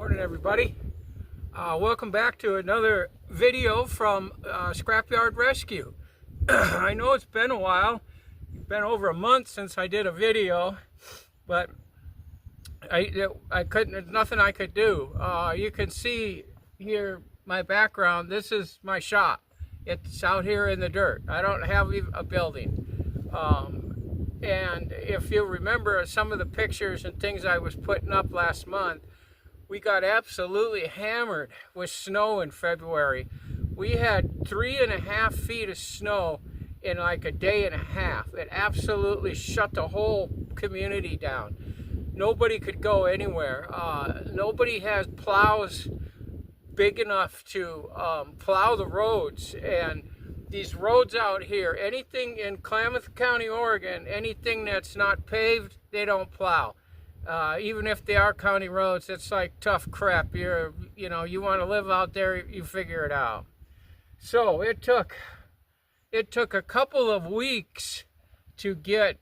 Morning, everybody. Welcome back to another video from Scrapyard Rescue. I know it's been a while. It's been over a month since I did a video, but I couldn't. There's nothing I could do. You can see here my background. This is my shop. It's out here in the dirt. I don't have a building. And if you remember some of the pictures and things I was putting up last month, we got absolutely hammered with snow in February. We had 3.5 feet of snow in like a day and a half. It absolutely shut the whole community down. Nobody could go anywhere. Nobody has plows big enough to plow the roads. And these roads out here, anything in Klamath County, Oregon, anything that's not paved, they don't plow. Even if they are county roads, it's like tough crap. You want to live out there, you figure it out. So it took a couple of weeks to get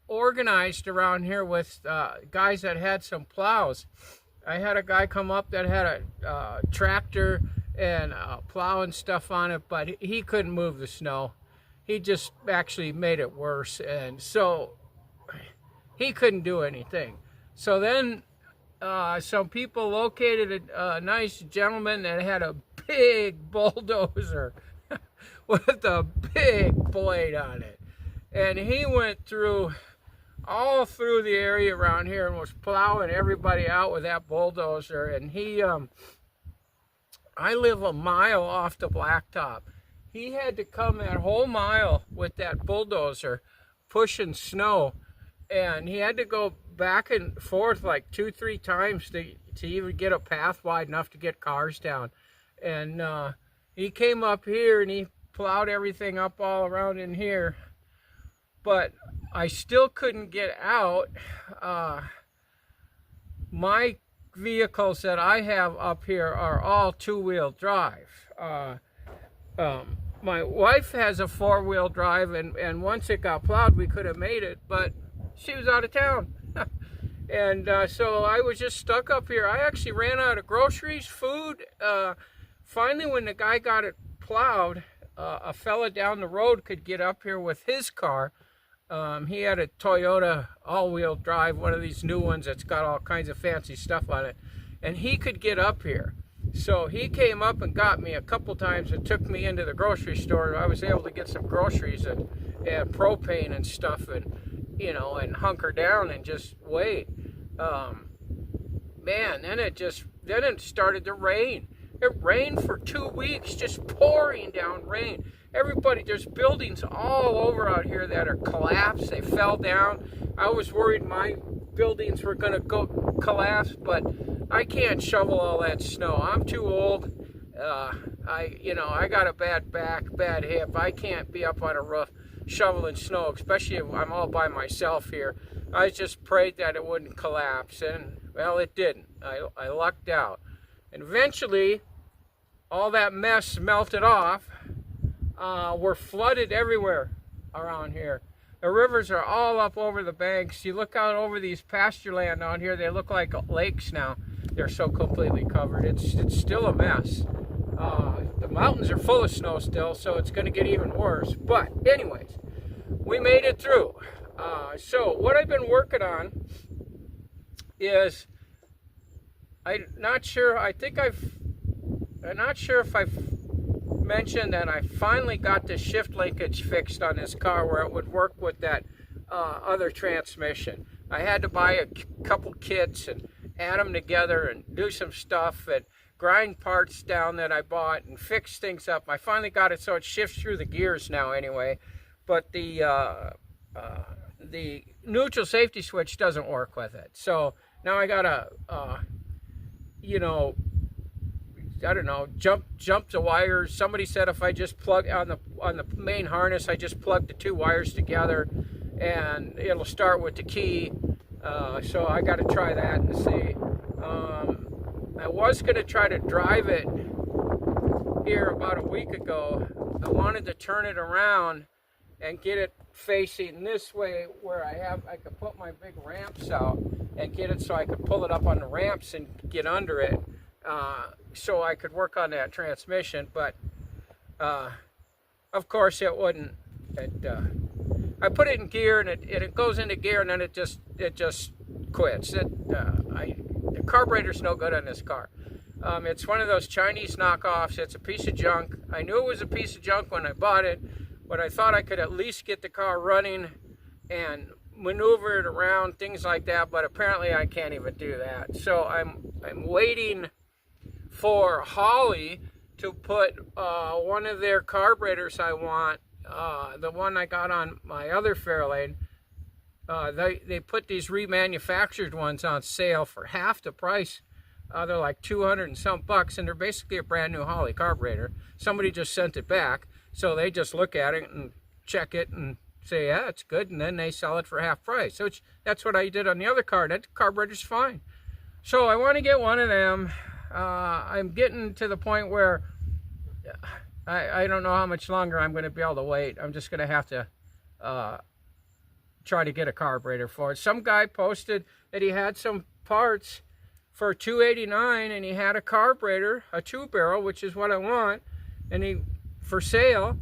organized around here with guys that had some plows. I had a guy come up that had a tractor and plow and stuff on it, but he couldn't move the snow. He just actually made it worse, and so he couldn't do anything. So then some people located a nice gentleman that had a big bulldozer with a big blade on it, and he went all through the area around here and was plowing everybody out with that bulldozer. And I live a mile off the blacktop. He had to come that whole mile with that bulldozer pushing snow, and he had to go back and forth like 2-3 times to even get a path wide enough to get cars down. And he came up here and he plowed everything up all around in here, but I still couldn't get out. My vehicles that I have up here are all 2-wheel drive. My wife has a 4-wheel drive, and once it got plowed, we could have made it, but she was out of town. And so I was just stuck up here. I actually ran out of groceries, food. Finally, when the guy got it plowed, a fella down the road could get up here with his car. He had a Toyota all-wheel drive, one of these new ones that's got all kinds of fancy stuff on it, and he could get up here. So he came up and got me a couple times and took me into the grocery store. I was able to get some groceries and propane and stuff, and and hunker down and just wait. Man, then it started to rain. It rained for 2 weeks, just pouring down rain. There's buildings all over out here that are collapsed. They fell down. I was worried my buildings were going to collapse, but I can't shovel all that snow. I'm too old. I got a bad back, bad hip. I can't be up on a roof shoveling snow, especially if I'm all by myself here. I just prayed that it wouldn't collapse, and well, it didn't. I lucked out. And eventually, all that mess melted off. We're flooded everywhere around here. The rivers are all up over the banks. You look out over these pasture land down here, they look like lakes now. They're so completely covered. It's still a mess. The mountains are full of snow still, so it's going to get even worse. But anyways, we made it through. So what I've been working on is, I'm not sure if I've mentioned that I finally got the shift linkage fixed on this car where it would work with that other transmission. I had to buy a couple kits and add them together and do some stuff and grind parts down that I bought and fix things up. I finally got it so it shifts through the gears now anyway, but the neutral safety switch doesn't work with it. So now I gotta I don't know, jump the wires. Somebody said if I just plug on the main harness, I just plug the 2 wires together and it'll start with the key. So I got to try that and see. I was going to try to drive it here about a week ago. I wanted to turn it around and get it facing this way where I could put my big ramps out and get it so I could pull it up on the ramps and get under it, so I could work on that transmission. But of course it wouldn't. I put it in gear, and it goes into gear, and then it just quits. The carburetor's no good on this car. It's one of those Chinese knockoffs. It's a piece of junk. I knew it was a piece of junk when I bought it, but I thought I could at least get the car running and maneuver it around, things like that, but apparently I can't even do that. So I'm waiting for Holley to put one of their carburetors I want, the one I got on my other Fairlane. They put these remanufactured ones on sale for half the price. They're like 200 and some bucks, and they're basically a brand new Holley carburetor. Somebody just sent it back, so they just look at it and check it and say, yeah, it's good, and then they sell it for half price. So that's what I did on the other car. That carburetor's fine. So I want to get one of them. I'm getting to the point where I don't know how much longer I'm going to be able to wait. I'm just going to have to try to get a carburetor for it. Some guy posted that he had some parts for $289, and he had a carburetor, a 2-barrel, which is what I want, and for sale.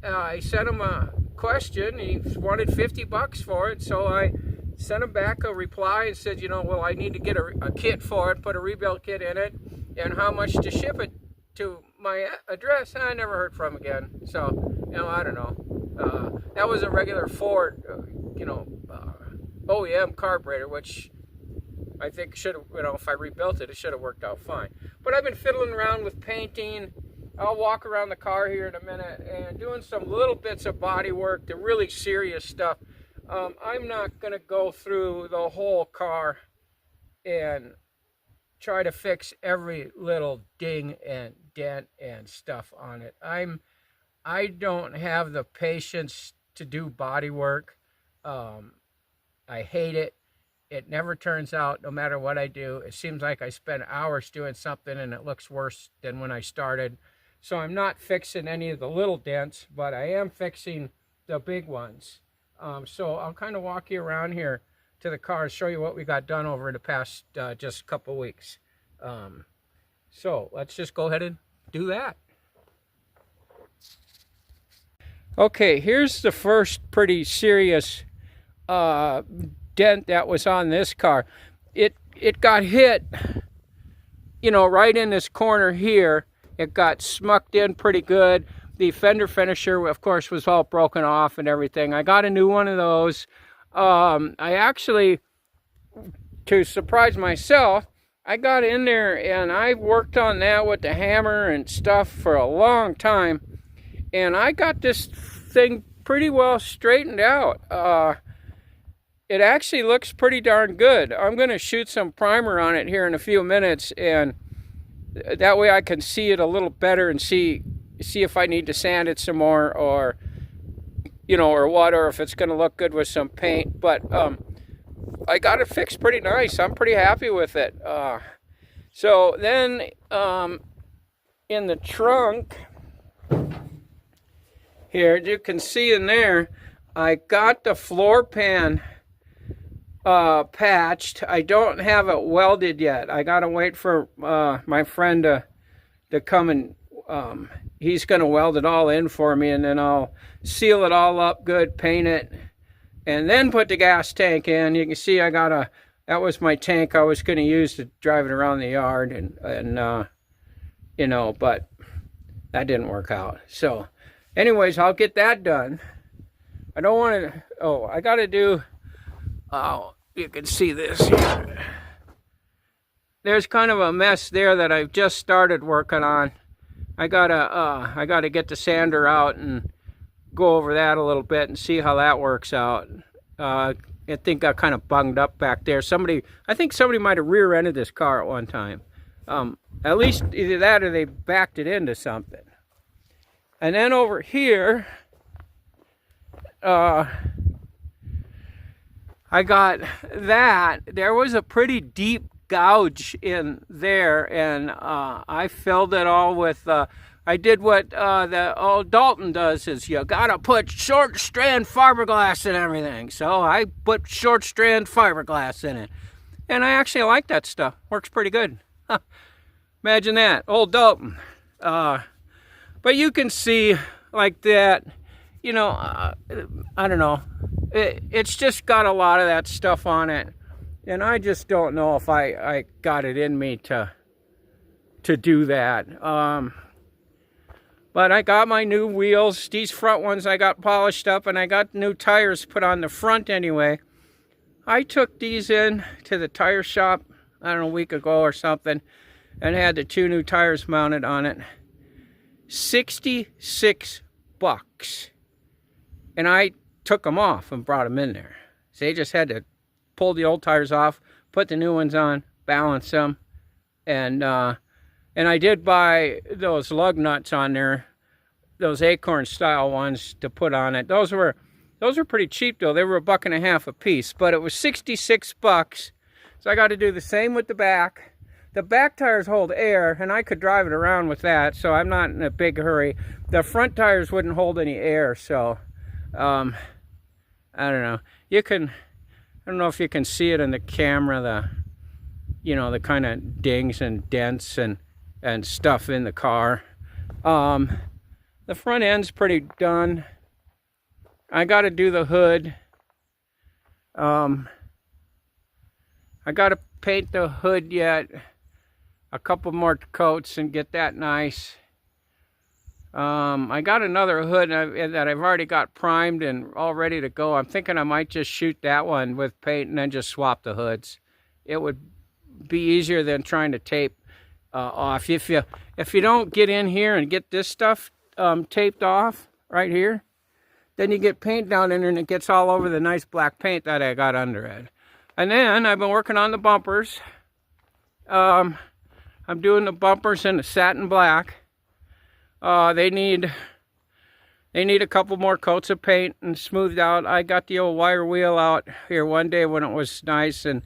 I sent him a question. He wanted 50 bucks for it, so I sent him back a reply and said, you know, well, I need to get a kit for it, put a rebuild kit in it, and how much to ship it to my address. And I never heard from him again. So, you know, I don't know. That was a regular Ford, OEM carburetor, which I think should have, you know, if I rebuilt it, it should have worked out fine. But I've been fiddling around with painting. I'll walk around the car here in a minute and doing some little bits of body work, the really serious stuff. I'm not going to go through the whole car and try to fix every little ding and dent and stuff on it. I don't have the patience to do body work. I hate it. It never turns out, no matter what I do. It seems like I spend hours doing something and it looks worse than when I started. So I'm not fixing any of the little dents, but I am fixing the big ones. So I'll kind of walk you around here to the car and show you what we got done over the past just a couple weeks. So let's just go ahead and do that. Okay, here's the first pretty serious dent that was on this car. It got hit, you know, right in this corner here. It got smucked in pretty good. The fender finisher, of course, was all broken off and everything. I got a new one of those. I actually, to surprise myself, I got in there and I worked on that with the hammer and stuff for a long time. And I got this thing pretty well straightened out. It actually looks pretty darn good. I'm going to shoot some primer on it here in a few minutes, and that way I can see it a little better and see if I need to sand it some more, or, you know, or what, or if it's going to look good with some paint. But I got it fixed pretty nice. I'm pretty happy with it. So then in the trunk here, you can see in there, I got the floor pan patched. I don't have it welded yet. I gotta wait for my friend to come and he's gonna weld it all in for me, and then I'll seal it all up good, paint it, and then put the gas tank in. You can see I got that was my tank I was gonna use to drive it around the yard, and you know, but that didn't work out. So anyways, I'll get that done. I don't want to, I gotta do, you can see this here. There's kind of a mess there that I've just started working on. I gotta get the sander out and go over that a little bit and see how that works out. I think I kind of bunged up back there. I think somebody might have rear-ended this car at one time. At least either that or they backed it into something. And then over here, I got that. There was a pretty deep gouge in there, and I filled it all with, I I did what the old Dalton does, is you gotta put short strand fiberglass in everything. So I put short strand fiberglass in it. And I actually like that stuff. Works pretty good. Imagine that, old Dalton. But you can see like that, you know, I don't know. It's just got a lot of that stuff on it. And I just don't know if I got it in me to do that. But I got my new wheels. These front ones I got polished up, and I got new tires put on the front anyway. I took these in to the tire shop, I don't know, a week ago or something, and had the 2 new tires mounted on it. $66. And I took them off and brought them in there. So they just had to pull the old tires off, put the new ones on, balance them, and I did buy those lug nuts on there, those acorn style ones to put on it. Those were pretty cheap though. They were $1.50 a piece, but it was $66. So I got to do the same with the back. The back tires hold air, and I could drive it around with that, so I'm not in a big hurry. The front tires wouldn't hold any air, so I don't know. I don't know if you can see it in the camera, the kind of dings and dents and stuff in the car. The front end's pretty done. I got to do the hood. I got to paint the hood yet. A couple more coats and get that nice. I got another hood that I've already got primed and all ready to go. I'm thinking I might just shoot that one with paint and then just swap the hoods. It would be easier than trying to tape off. If you don't get in here and get this stuff taped off right here, then you get paint down in there and it gets all over the nice black paint that I got under it. And then I've been working on the bumpers. I'm doing the bumpers in the satin black. They need a couple more coats of paint and smoothed out. I got the old wire wheel out here one day when it was nice and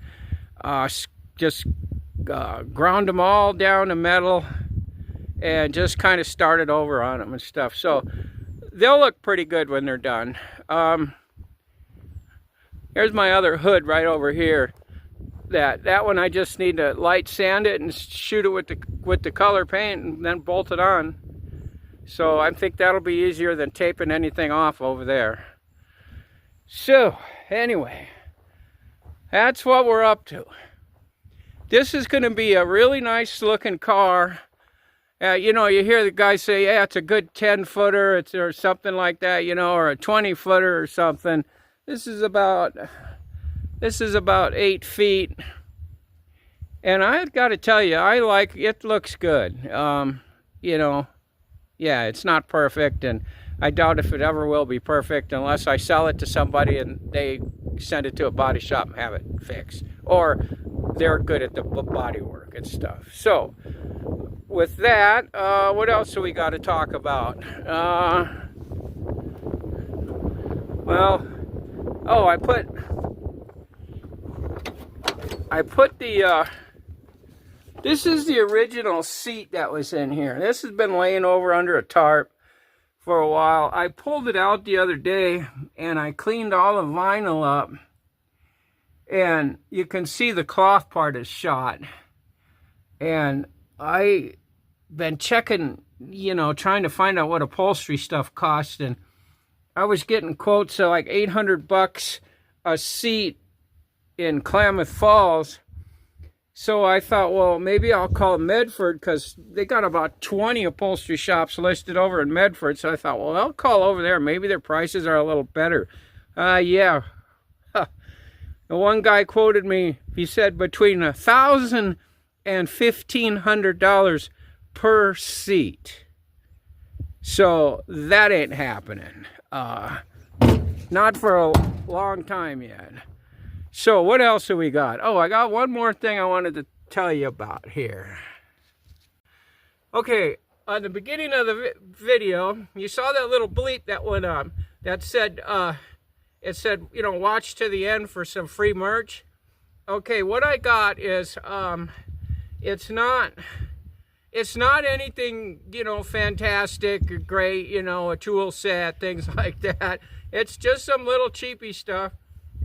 just ground them all down to metal and just kind of started over on them and stuff. So they'll look pretty good when they're done. Here's my other hood right over here. That one I just need to light sand it and shoot it with the color paint and then bolt it on. So I think that'll be easier than taping anything off over there. So anyway, that's what we're up to. This is going to be a really nice looking car. You know, you hear the guys say, yeah, it's a good 10-footer or something like that, you know, or a 20-footer or something. This is about 8 feet. And I've got to tell you, it looks good. You know, yeah, it's not perfect, and I doubt if it ever will be perfect unless I sell it to somebody and they send it to a body shop and have it fixed. Or they're good at the body work and stuff. So, with that, what else do we got to talk about? I put the, this is the original seat that was in here. This has been laying over under a tarp for a while. I pulled it out the other day and I cleaned all the vinyl up. And you can see the cloth part is shot. And I been checking, you know, trying to find out what upholstery stuff costs, and I was getting quotes of like $800 a seat in Klamath Falls. So I thought, well, maybe I'll call Medford, because they got about 20 upholstery shops listed over in Medford. So I thought, well, I'll call over there. Maybe their prices are a little better. Yeah. The one guy quoted me, he said between $1,000 and $1,500 per seat. So that ain't happening. Not for a long time yet. So what else have we got? Oh, I got one more thing I wanted to tell you about here. Okay, on the beginning of the video, you saw that little bleep that went on that said, it said, you know, watch to the end for some free merch. Okay, what I got is, it's not it's not anything, you know, fantastic or great, you know, a tool set, things like that. It's just some little cheapy stuff.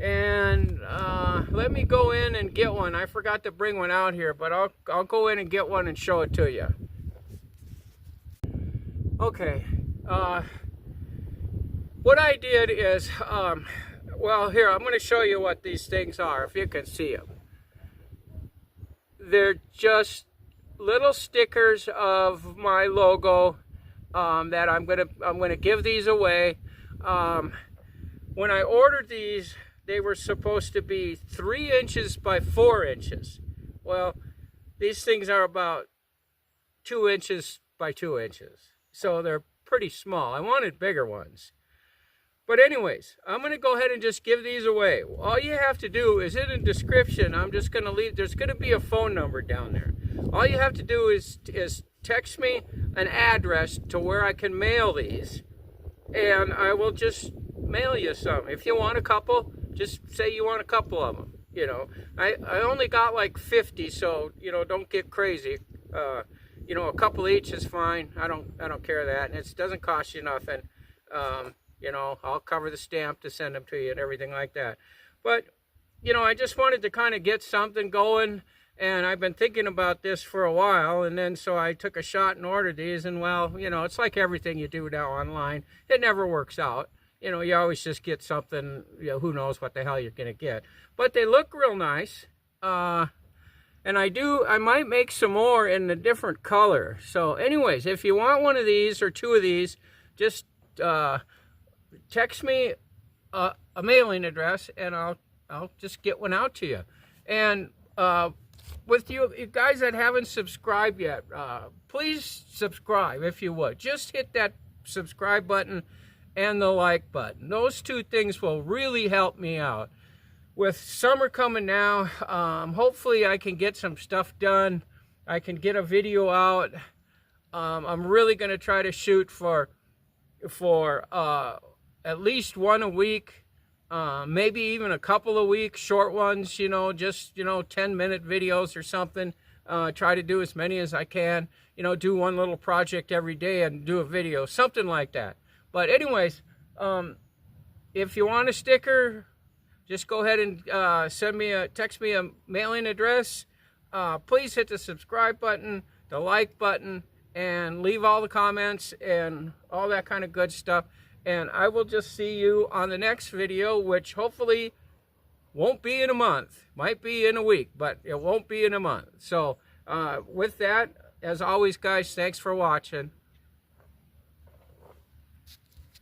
And let me go in and get one. I forgot to bring one out here, but I'll go in and get one and show it to you. Okay. What I did is, well, here, I'm going to show you what these things are, if you can see them. They're just little stickers of my logo that I'm gonna give these away. When I ordered these, they were supposed to be 3 inches by 4 inches. Well, these things are about 2 inches by 2 inches, so they're pretty small. I wanted bigger ones. But anyways, I'm going to go ahead and just give these away. All you have to do is in the description, I'm just going to leave, there's going to be a phone number down there. All you have to do is text me an address to where I can mail these, and I will just mail you some. If you want a couple, just say you want a couple of them. You know, I only got like 50, so, you know, don't get crazy. You know, a couple each is fine. I don't care that, and it doesn't cost you nothing. You know, I'll cover the stamp to send them to you and everything like that. But, you know, I just wanted to kind of get something going, and I've been thinking about this for a while, and then so I took a shot and ordered these, and well, you know, it's like everything you do now online. It never works out. You know, you always just get something, you know, who knows what the hell you're going to get. But they look real nice. And I might make some more in a different color. So anyways, if you want one of these or 2 of these, just text me a mailing address, and I'll just get one out to you. And with you guys that haven't subscribed yet, please subscribe if you would. Just hit that subscribe button and the like button. Those 2 things will really help me out. With summer coming now, hopefully I can get some stuff done. I can get a video out. I'm really going to try to shoot for at least 1 a week, maybe even a couple a week, short ones, you know, just, you know, 10-minute videos or something. Try to do as many as I can, you know, do one little project every day and do a video, something like that. But anyways, if you want a sticker, just go ahead and text me a mailing address. Please hit the subscribe button, the like button, and leave all the comments and all that kind of good stuff. And I will just see you on the next video, which hopefully won't be in a month. Might be in a week, but it won't be in a month. So with that, as always, guys, thanks for watching.